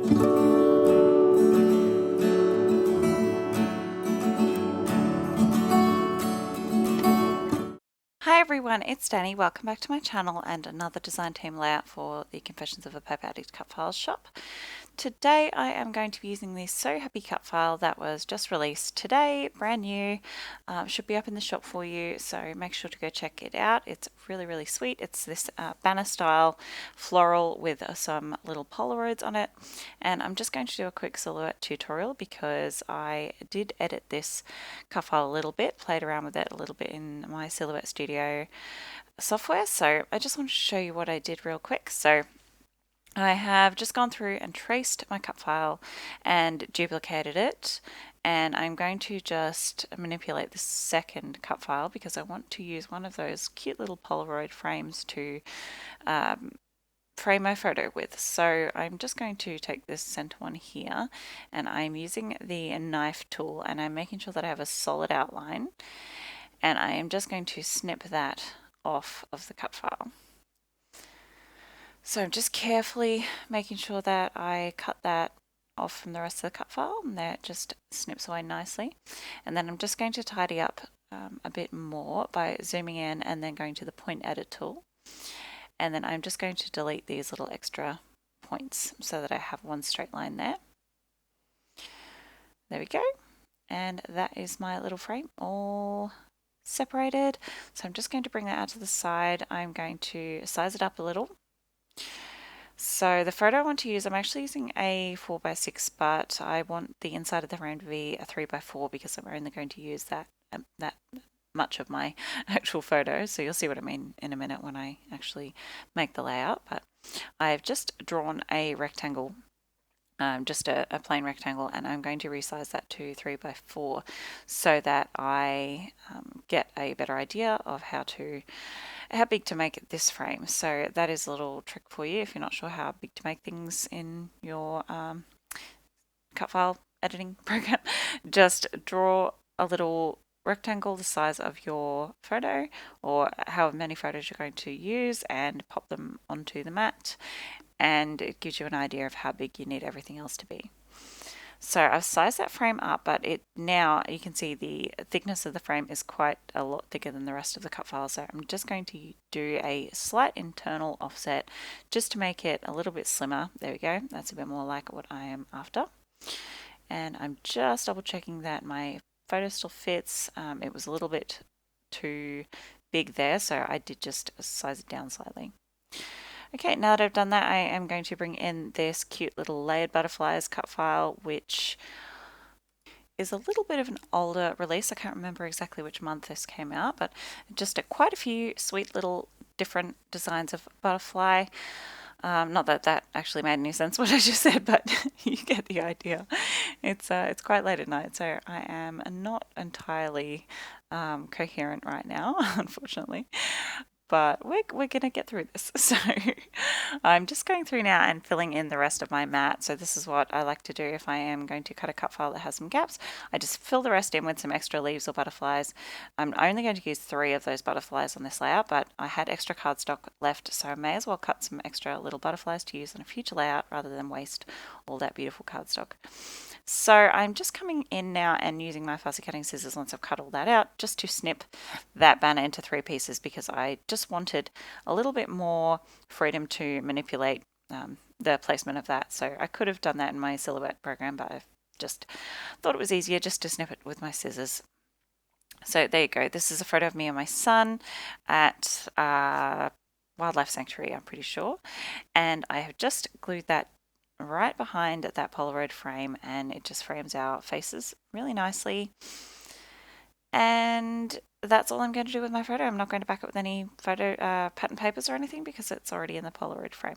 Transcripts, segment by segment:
Hi everyone, it's Danny. Welcome back to my channel and another design team layout for the Confessions of a Paper Addict cut files shop. Today I am going to be using the So Happy cut file that was just released today, brand new. Should be up in the shop for you, so make sure to go check it out. It's really sweet. It's this banner style floral with some little Polaroids on it, and I'm just going to do a quick silhouette tutorial because I did edit this cut file a little bit, played around with it a little bit in my Silhouette Studio software, so I just want to show you what I did real quick. So I have just gone through and traced my cut file and duplicated it, and I'm going to just manipulate the second cut file because I want to use one of those cute little Polaroid frames to frame my photo with. So I'm just going to take this center one here, and I'm using the knife tool, and I'm making sure that I have a solid outline, and I am just going to snip that off of the cut file. So I'm just carefully making sure that I cut that off from the rest of the cut file, and that just snips away nicely. And then I'm just going to tidy up a bit more by zooming in and then going to the point edit tool. And then I'm just going to delete these little extra points so that I have one straight line there. There we go. And that is my little frame all separated. So I'm just going to bring that out to the side. I'm going to size it up a little. So the photo I want to use, I'm actually using a 4x6, but I want the inside of the frame to be a 3x4 because I'm only going to use that much of my actual photo. So you'll see what I mean in a minute when I actually make the layout. But I've just drawn a rectangle, just a plain rectangle, and I'm going to resize that to 3x4 so that I get a better idea of how big to make this frame. So that is a little trick for you if you're not sure how big to make things in your cut file editing program. Just draw a little rectangle the size of your photo or however many photos you're going to use and pop them onto the mat, and it gives you an idea of how big you need everything else to be. So I've sized that frame up, but now you can see the thickness of the frame is quite a lot thicker than the rest of the cut file. So I'm just going to do a slight internal offset just to make it a little bit slimmer. There we go. That's a bit more like what I am after. And I'm just double checking that my photo still fits. It was a little bit too big there, so I did just size it down slightly. Okay, now that I've done that, I am going to bring in this cute little layered butterflies cut file, which is a little bit of an older release. I can't remember exactly which month this came out, but just quite a few sweet little different designs of butterfly. Not that that actually made any sense what I just said, but you get the idea. It's quite late at night, so I am not entirely coherent right now, unfortunately. But we're going to get through this. So I'm just going through now and filling in the rest of my mat. So this is what I like to do if I am going to cut a cut file that has some gaps. I just fill the rest in with some extra leaves or butterflies. I'm only going to use 3 of those butterflies on this layout, but I had extra cardstock left, so I may as well cut some extra little butterflies to use on a future layout rather than waste all that beautiful cardstock. So I'm just coming in now and using my fussy cutting scissors once I've cut all that out just to snip that banner into 3 pieces because I just wanted a little bit more freedom to manipulate the placement of that. So I could have done that in my Silhouette program, but I just thought it was easier just to snip it with my scissors. So there you go. This is a photo of me and my son at Wildlife Sanctuary, I'm pretty sure. And I have just glued that right behind that Polaroid frame, and it just frames our faces really nicely. And that's all I'm going to do with my photo. I'm not going to back it with any photo pattern papers or anything because it's already in the Polaroid frame.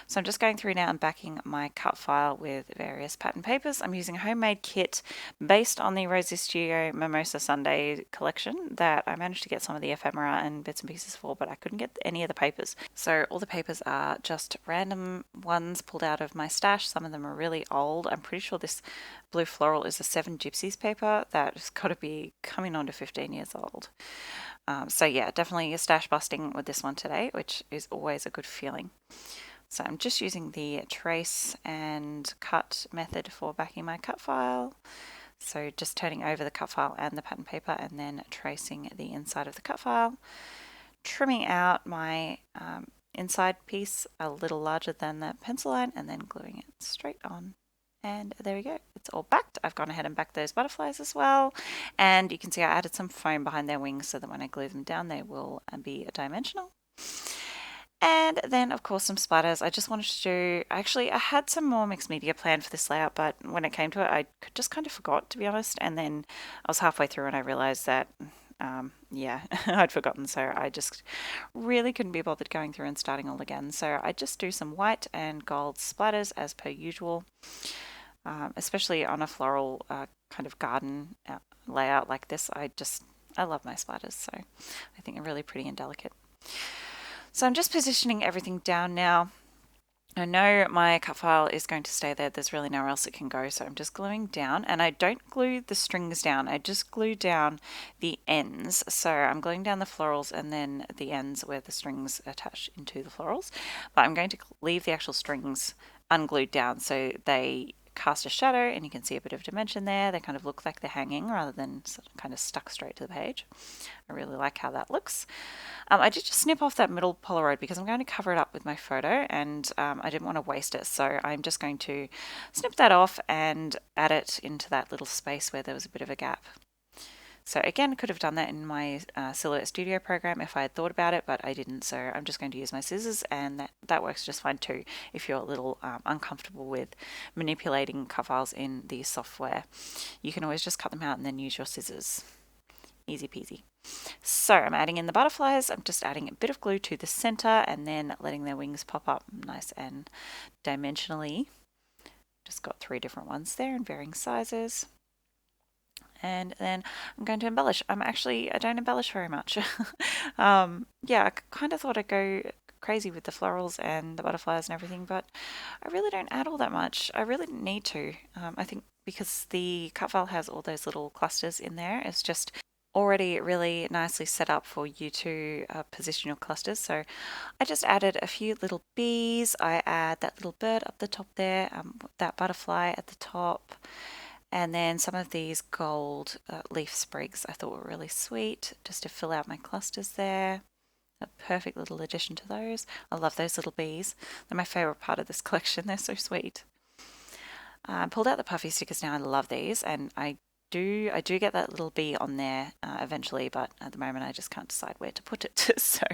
So I'm just going through now and backing my cut file with various pattern papers. I'm using a homemade kit based on the Rosie Studio Mimosa Sunday collection that I managed to get some of the ephemera and bits and pieces for, but I couldn't get any of the papers. So all the papers are just random ones pulled out of my stash. Some of them are really old. I'm pretty sure this blue floral is a 7 Gypsies paper that's got to be coming on to 15 years old. So yeah, definitely a stash busting with this one today, which is always a good feeling. So I'm just using the trace and cut method for backing my cut file. So just turning over the cut file and the pattern paper and then tracing the inside of the cut file, trimming out my inside piece a little larger than the pencil line and then gluing it straight on. And there we go, it's all backed. I've gone ahead and backed those butterflies as well. And you can see I added some foam behind their wings so that when I glue them down, they will be dimensional. And then, of course, some splatters. I just wanted to do, actually, I had some more mixed media planned for this layout, but when it came to it, I just kind of forgot, to be honest. And then I was halfway through and I realized that, yeah, I'd forgotten. So I just really couldn't be bothered going through and starting all again. So I just do some white and gold splatters as per usual, especially on a floral kind of garden layout like this. I love my splatters. So I think they're really pretty and delicate. So I'm just positioning everything down now. I know my cut file is going to stay there. There's really nowhere else it can go. So I'm just gluing down, and I don't glue the strings down. I just glue down the ends. So I'm gluing down the florals and then the ends where the strings attach into the florals. But I'm going to leave the actual strings unglued down so they cast a shadow and you can see a bit of dimension there. They kind of look like they're hanging rather than sort of kind of stuck straight to the page. I really like how that looks. I did just snip off that middle Polaroid because I'm going to cover it up with my photo and I didn't want to waste it. So I'm just going to snip that off and add it into that little space where there was a bit of a gap. So again, I could have done that in my Silhouette Studio program if I had thought about it, but I didn't. So I'm just going to use my scissors, and that works just fine too if you're a little uncomfortable with manipulating cut files in the software. You can always just cut them out and then use your scissors. Easy peasy. So I'm adding in the butterflies. I'm just adding a bit of glue to the center and then letting their wings pop up nice and dimensionally. Just got 3 different ones there in varying sizes. And then I'm going to embellish. I don't embellish very much. Yeah, I kind of thought I'd go crazy with the florals and the butterflies and everything, but I really don't add all that much. I really didn't need to. I think because the cut file has all those little clusters in there, it's just already really nicely set up for you to position your clusters. So I just added a few little bees. I add that little bird up the top there, that butterfly at the top. And then some of these gold leaf sprigs I thought were really sweet, just to fill out my clusters there. A perfect little addition to those. I love those little bees. They're my favourite part of this collection. They're so sweet. Pulled out the puffy stickers now. I love these, and I do get that little bee on there eventually, but at the moment I just can't decide where to put it. So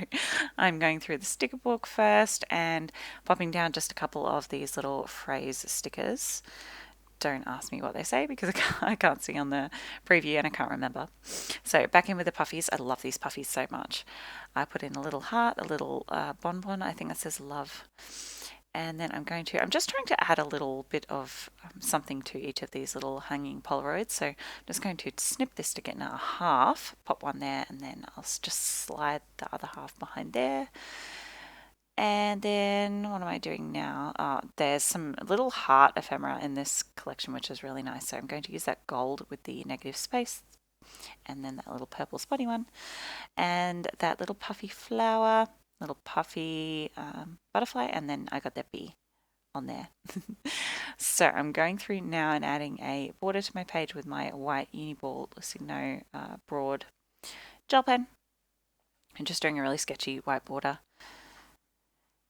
I'm going through the sticker book first and popping down just a couple of these little phrase stickers. Don't ask me what they say because I can't see on the preview and I can't remember. So back in with the puffies. I love these puffies so much. I put in a little heart, a little bonbon, I think that says love. And then I'm just trying to add a little bit of something to each of these little hanging Polaroids. So I'm just going to snip this sticker in half, pop one there, and then I'll just slide the other half behind there. And then what am I doing now? There's some little heart ephemera in this collection, which is really nice. So I'm going to use that gold with the negative space, and then that little purple spotty one, and that little puffy flower, little puffy butterfly, and then I got that bee on there. So I'm going through now and adding a border to my page with my white Uniball Signo broad gel pen, and just doing a really sketchy white border.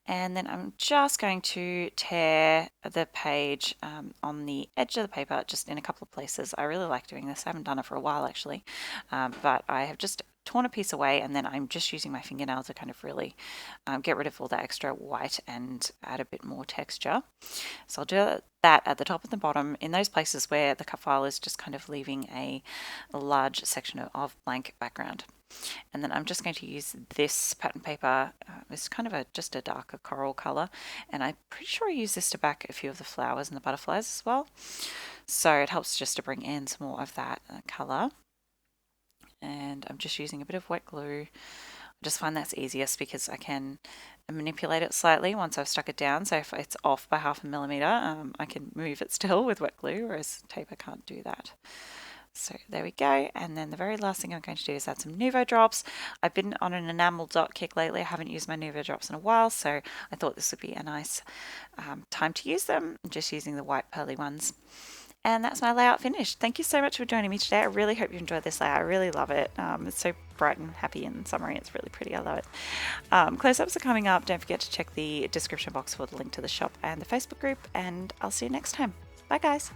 And then I'm just going to tear the page on the edge of the paper, just in a couple of places. I really like doing this. I haven't done it for a while actually, but I have just torn a piece away, and then I'm just using my fingernail to kind of really get rid of all that extra white and add a bit more texture. So I'll do that at the top and the bottom in those places where the cut file is just kind of leaving a large section of blank background. And then I'm just going to use this pattern paper. It's kind of just a darker coral color, and I'm pretty sure I use this to back a few of the flowers and the butterflies as well. So it helps just to bring in some more of that color. And I'm just using a bit of wet glue. I just find that's easiest because I can manipulate it slightly once I've stuck it down. So if it's off by 0.5 millimeter, I can move it still with wet glue, whereas tape I can't do that. So there we go. And then the very last thing I'm going to do is add some Nuvo drops. I've been on an enamel dot kick lately. I haven't used my Nuvo drops in a while, so I thought this would be a nice time to use them. I'm just using the white pearly ones. And that's my layout finished. Thank you so much for joining me today. I really hope you enjoyed this layout. I really love it. It's so bright and happy and summery. It's really pretty. I love it. Close-ups are coming up. Don't forget to check the description box for the link to the shop and the Facebook group. And I'll see you next time. Bye, guys.